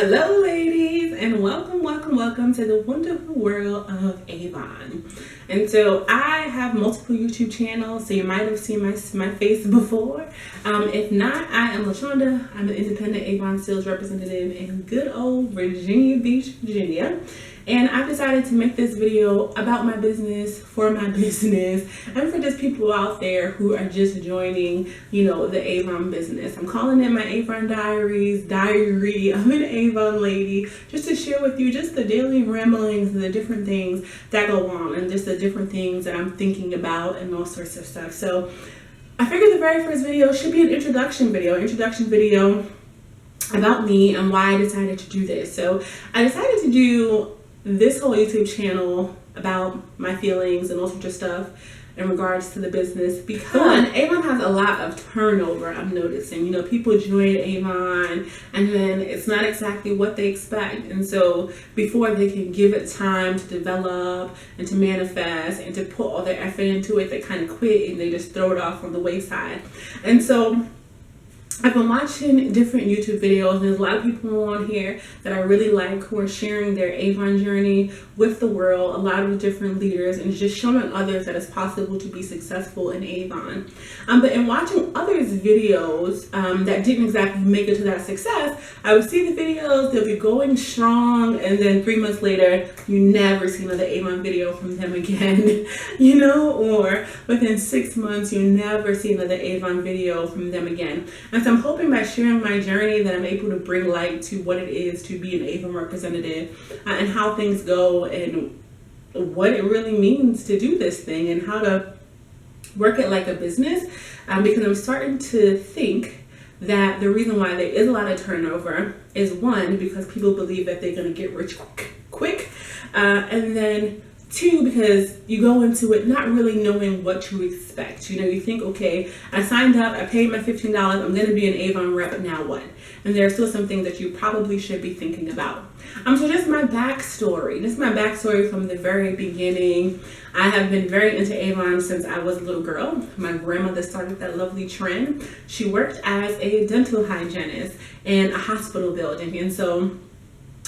Hello ladies, and welcome to the wonderful world of Avon. And so I have multiple YouTube channels, so you might have seen my face before. If not, I am LaShonda. I'm an independent Avon sales representative in good old Virginia Beach, Virginia. And I've decided to make this video about my business, for my business, and for just people out there who are just joining, the Avon business. I'm calling it my Avon Diaries, Diary of an Avon Lady, just to share with you just the daily ramblings and the different things that go on and just the different things that I'm thinking about and all sorts of stuff. So I figured the very first video should be an introduction video about me and why I decided to do this. So I decided to do this whole YouTube channel about my feelings and all sorts of stuff in regards to the business because Avon has a lot of turnover. I'm noticing, people join Avon and then it's not exactly what they expect, and so before they can give it time to develop and to manifest and to put all their effort into it, they kind of quit and they just throw it off on the wayside. And so I've been watching different YouTube videos, and there's a lot of people on here that I really like who are sharing their Avon journey with the world, a lot of different leaders, and just showing others that it's possible to be successful in Avon. But in watching others' videos that didn't exactly make it to that success, I would see the videos, they'll be going strong, and then 3 months later, you never see another Avon video from them again, or within 6 months, you never see another Avon video from them again. And so I'm hoping by sharing my journey that I'm able to bring light to what it is to be an Avon representative and how things go and what it really means to do this thing and how to work it like a business, because I'm starting to think that the reason why there is a lot of turnover is, one, because people believe that they're going to get rich quick, and then 2, because you go into it not really knowing what to expect. You think, okay, I signed up, I paid my $15, I'm going to be an Avon rep, now what? And there are still some things that you probably should be thinking about. So just my backstory. This is my backstory from the very beginning. I have been very into Avon since I was a little girl. My grandmother started that lovely trend. She worked as a dental hygienist in a hospital building, and so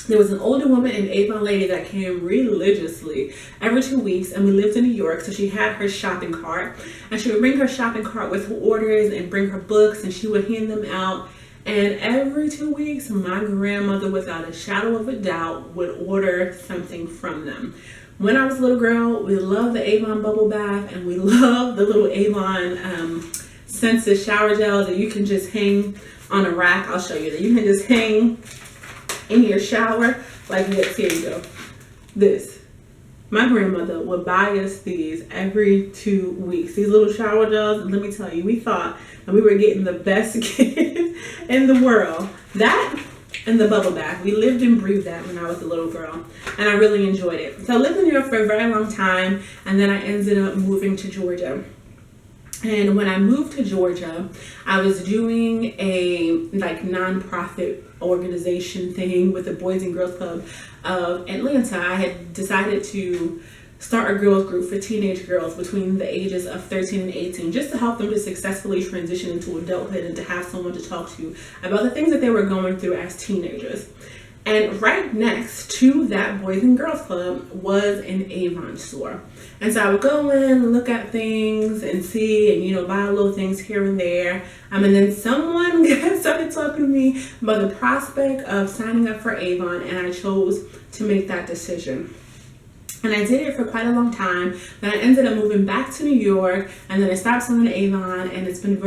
there was an older woman, an Avon lady, that came religiously every 2 weeks, and we lived in New York, so she had her shopping cart, and she would bring her shopping cart with her orders and bring her books, and she would hand them out. And every 2 weeks, my grandmother, without a shadow of a doubt, would order something from them. When I was a little girl, we loved the Avon bubble bath, and we loved the little Avon scented shower gels that you can just hang on a rack. I'll show you that. You can just hang in your shower like this. Here you go. This. My grandmother would buy us these every 2 weeks. These little shower gels, and let me tell you, we thought that we were getting the best gift in the world. That and the bubble bath. We lived and breathed that when I was a little girl, and I really enjoyed it. So I lived in New York for a very long time, and then I ended up moving to Georgia. And when I moved to Georgia, I was doing a nonprofit organization thing with the Boys and Girls Club of Atlanta. I had decided to start a girls group for teenage girls between the ages of 13 and 18, just to help them to successfully transition into adulthood and to have someone to talk to about the things that they were going through as teenagers. And right next to that Boys and Girls Club was an Avon store. And so I would go in and look at things and see and, buy little things here and there. And then someone started talking to me about the prospect of signing up for Avon, and I chose to make that decision. And I did it for quite a long time. Then I ended up moving back to New York, and then I stopped selling Avon, and it's been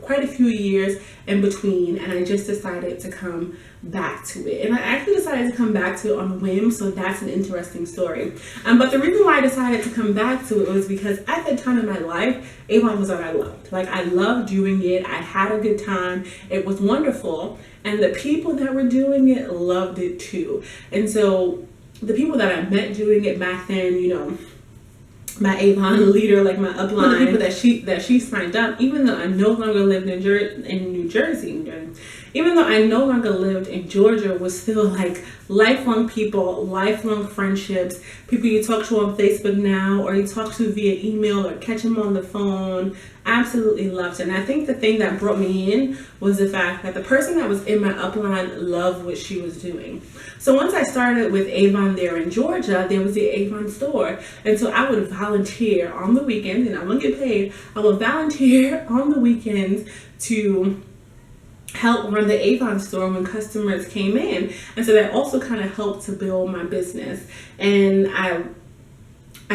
quite a few years in between, and I just decided to come back to it. And I actually decided to come back to it on a whim, so that's an interesting story. But the reason why I decided to come back to it was because at that time in my life, Avon was what I loved. I loved doing it. I had a good time. It was wonderful. And the people that were doing it loved it too. And so the people that I met doing it back then, my Avon leader, like my upline, the people that she signed up, even though I no longer lived in New Jersey, even though I no longer lived in Georgia, was still like lifelong people, lifelong friendships, people you talk to on Facebook now, or you talk to via email or catch them on the phone. Absolutely loved it. And I think the thing that brought me in was the fact that the person that was in my upline loved what she was doing. So once I started with Avon there in Georgia, there was the Avon store. And so I would volunteer on the weekends, and I wouldn't get paid. I would volunteer on the weekends to help run the Avon store when customers came in. And so that also kind of helped to build my business. And I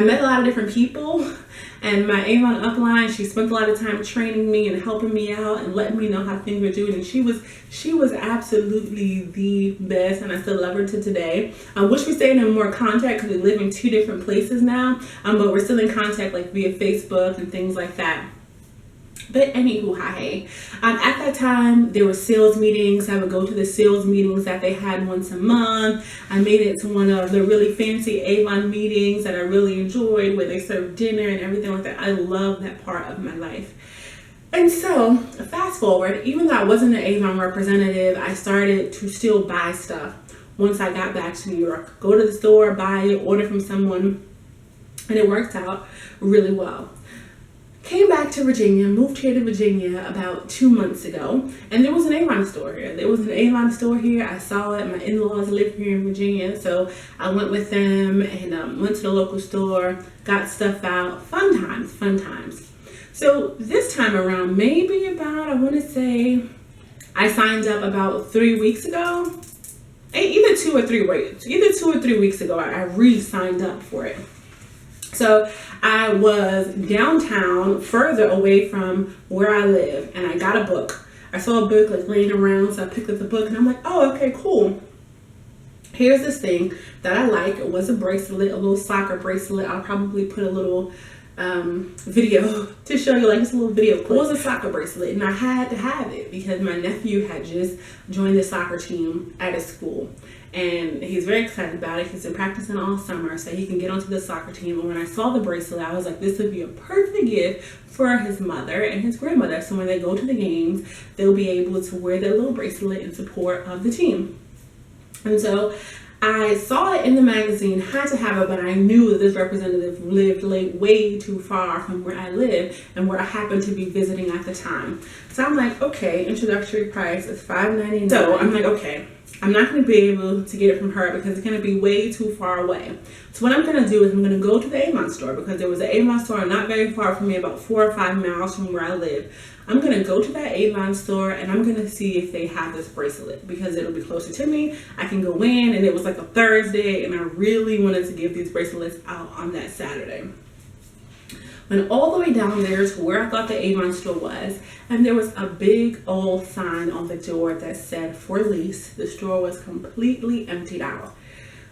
met a lot of different people, and my Avon upline, she spent a lot of time training me and helping me out and letting me know how things were doing. And she was absolutely the best, and I still love her to today. I wish we stayed in more contact because we live in 2 different places now, but we're still in contact like via Facebook and things like that. But anywho, hi. At that time, there were sales meetings. I would go to the sales meetings that they had once a month. I made it to one of the really fancy Avon meetings that I really enjoyed, where they served dinner and everything like that. I love that part of my life. And so, fast forward, even though I wasn't an Avon representative, I started to still buy stuff once I got back to New York. Go to the store, buy it, order from someone, and it worked out really well. Came back to Virginia, moved here to Virginia about 2 months ago, and there was an Avon store here. There was an Avon store here. I saw it. My in-laws live here in Virginia, so I went with them and went to the local store, got stuff out. Fun times, fun times. So this time around, maybe about, I want to say, I signed up about 3 weeks ago. Either 2 or 3 weeks ago, I re-signed up for it. So I was downtown, further away from where I live, and I got a book. I saw a book like laying around, so I picked up the book, and I'm like, oh, okay, cool. Here's this thing that I like. It was a bracelet, a little soccer bracelet. I'll probably put a little video to show you, like just a little video clip. It was a soccer bracelet, and I had to have it because my nephew had just joined the soccer team at his school. And he's very excited about it. He's been practicing all summer so he can get onto the soccer team. And when I saw the bracelet, I was like, this would be a perfect gift for his mother and his grandmother. So when they go to the games, they'll be able to wear their little bracelet in support of the team. And so I saw it in the magazine, had to have it, but I knew that this representative lived way too far from where I live and where I happened to be visiting at the time. So I'm like, okay, introductory price is $5.99. So I'm like, okay, I'm not going to be able to get it from her because it's going to be way too far away. So what I'm going to do is I'm going to go to the Avon store, because there was an Avon store not very far from me, about 4 or 5 miles from where I live. I'm going to go to that Avon store and I'm going to see if they have this bracelet, because it'll be closer to me. I can go in, and it was like a Thursday, and I really wanted to give these bracelets out on that Saturday. Went all the way down there to where I thought the Avon store was, and there was a big old sign on the door that said for lease. The store was completely emptied out.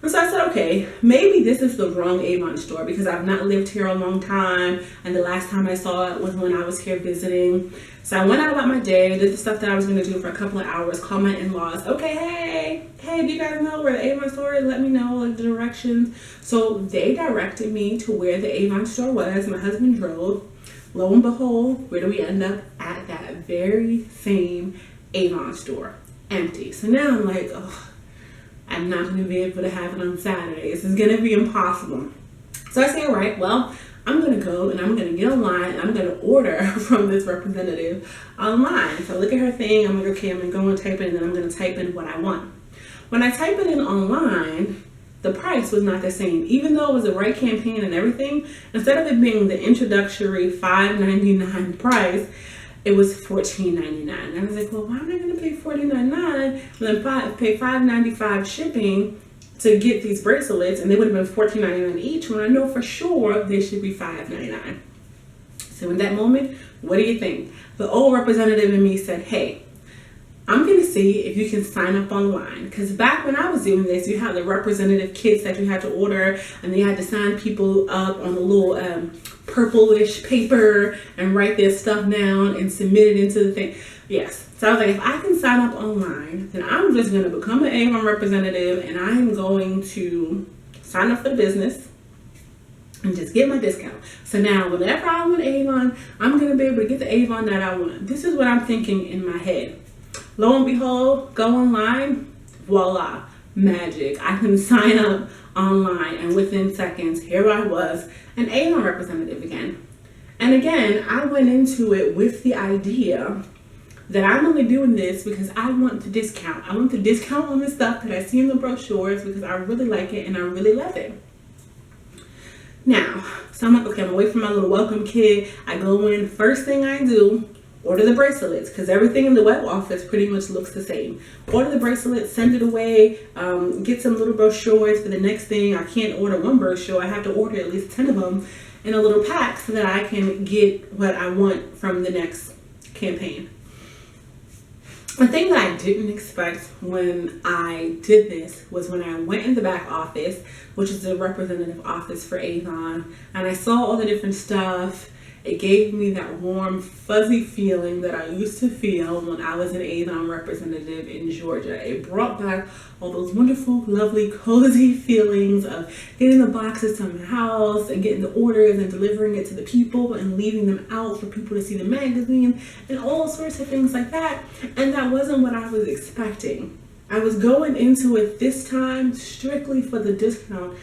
And so I said, okay, maybe this is the wrong Avon store, because I've not lived here a long time, and the last time I saw it was when I was here visiting. So I went out about my day, did the stuff that I was going to do for a couple of hours, called my in-laws. Okay, hey, do you guys know where the Avon store is? Let me know, like, the directions. So they directed me to where the Avon store was. My husband drove. Lo and behold, where do we end up? At that very same Avon store, empty. So now I'm like, oh, I'm not going to be able to have it on Saturday. This is going to be impossible. So I say, all right, well, I'm going to go and I'm going to get online and I'm going to order from this representative online. So I look at her thing. I'm like, okay, I'm going to go and type in, and then I'm going to type in what I want. When I type it in online, the price was not the same. Even though it was the right campaign and everything, instead of it being the introductory $5.99 price, it was $14.99. And I was like, well, why am I going to pay $14.99 and then pay $5.95 shipping to get these bracelets? And they would have been $14.99 each, when I know for sure they should be $5.99. So in that moment, what do you think? The old representative in me said, hey, I'm going to see if you can sign up online. Because back when I was doing this, you had the representative kits that you had to order, and they had to sign people up on a little purplish paper and write their stuff down and submit it into the thing. Yes. So I was like, if I can sign up online, then I'm just going to become an Avon representative, and I'm going to sign up for the business and just get my discount. So now whenever I want Avon, I'm going to be able to get the Avon that I want. This is what I'm thinking in my head. Lo and behold, go online, voila, magic. I can sign up online, and within seconds, here I was, an Avon representative again. And again, I went into it with the idea that I'm only doing this because I want the discount. I want the discount on the stuff that I see in the brochures because I really like it and I really love it. Now, so I'm like, okay, I'm away from my little welcome kit. I go in, first thing I do, order the bracelets, because everything in the web office pretty much looks the same. Order the bracelets, send it away, get some little brochures for the next thing. I can't order one brochure, I have to order at least 10 of them in a little pack so that I can get what I want from the next campaign. The thing that I didn't expect when I did this was when I went in the back office, which is the representative office for Avon, and I saw all the different stuff. It gave me that warm, fuzzy feeling that I used to feel when I was an Avon representative in Georgia. It brought back all those wonderful, lovely, cozy feelings of getting the boxes to my house and getting the orders and delivering it to the people and leaving them out for people to see the magazine and all sorts of things like that. And that wasn't what I was expecting. I was going into it this time strictly for the discount,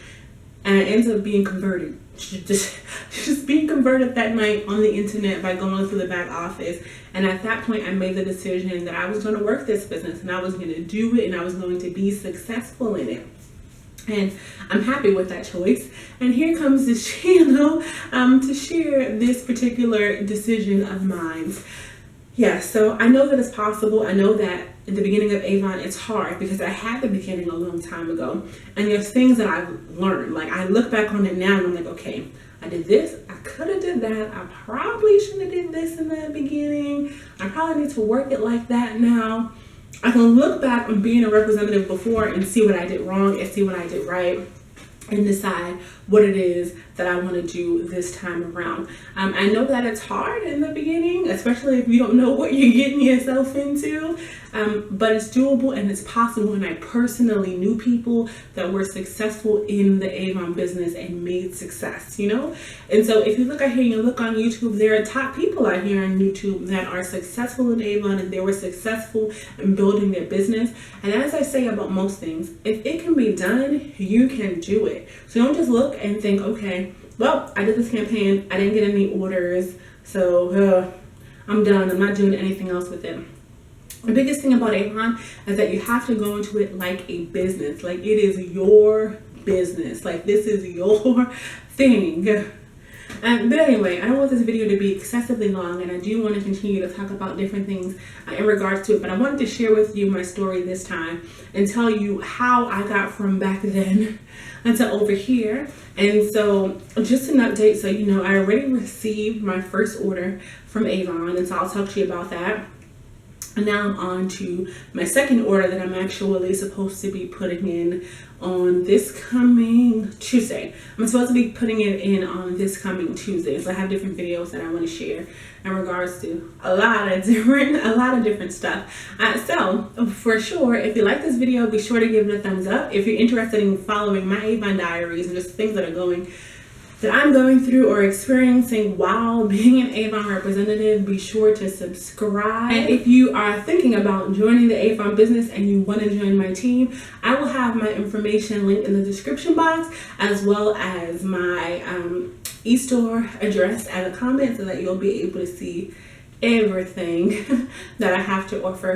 and I ended up being converted. Just being converted that night on the internet by going through the back office. And at that point I made the decision that I was going to work this business and I was going to do it and I was going to be successful in it. And I'm happy with that choice. And here comes this channel to share this particular decision of mine. Yeah, so I know that it's possible. I know that in the beginning of Avon, it's hard because I had the beginning a long time ago. And there's things that I've learned. Like, I look back on it now and I'm like, okay, I did this. I could have did that. I probably shouldn't have did this in the beginning. I probably need to work it like that now. I can look back on being a representative before and see what I did wrong and see what I did right and decide what it is that I want to do this time around. I know that it's hard in the beginning, especially if you don't know what you're getting yourself into, but it's doable and it's possible. And I personally knew people that were successful in the Avon business and made success, you know? And so if you look out here and you look on YouTube, there are top people out here on YouTube that are successful in Avon and they were successful in building their business. And as I say about most things, if it can be done, you can do it. So don't just look and think, okay, well, I did this campaign, I didn't get any orders, so I'm done, I'm not doing anything else with it. The biggest thing about Avon is that you have to go into it like a business, like it is your business, like this is your thing. But anyway, I don't want this video to be excessively long, and I do want to continue to talk about different things in regards to it, but I wanted to share with you my story this time and tell you how I got from back then until over here. And so just an update, so you know, I already received my first order from Avon, and so I'll talk to you about that. And now I'm on to my second order that I'm actually supposed to be putting in on this coming Tuesday. I'm supposed to be putting it in on this coming Tuesday. So I have different videos that I want to share in regards to a lot of different stuff. So for sure, if you like this video, be sure to give it a thumbs up. If you're interested in following my Avon diaries and just things that I'm going through or experiencing while being an Avon representative, be sure to subscribe. And if you are thinking about joining the Avon business and you want to join my team, I will have my information linked in the description box, as well as my e-store address as a comment, so that you'll be able to see everything that I have to offer.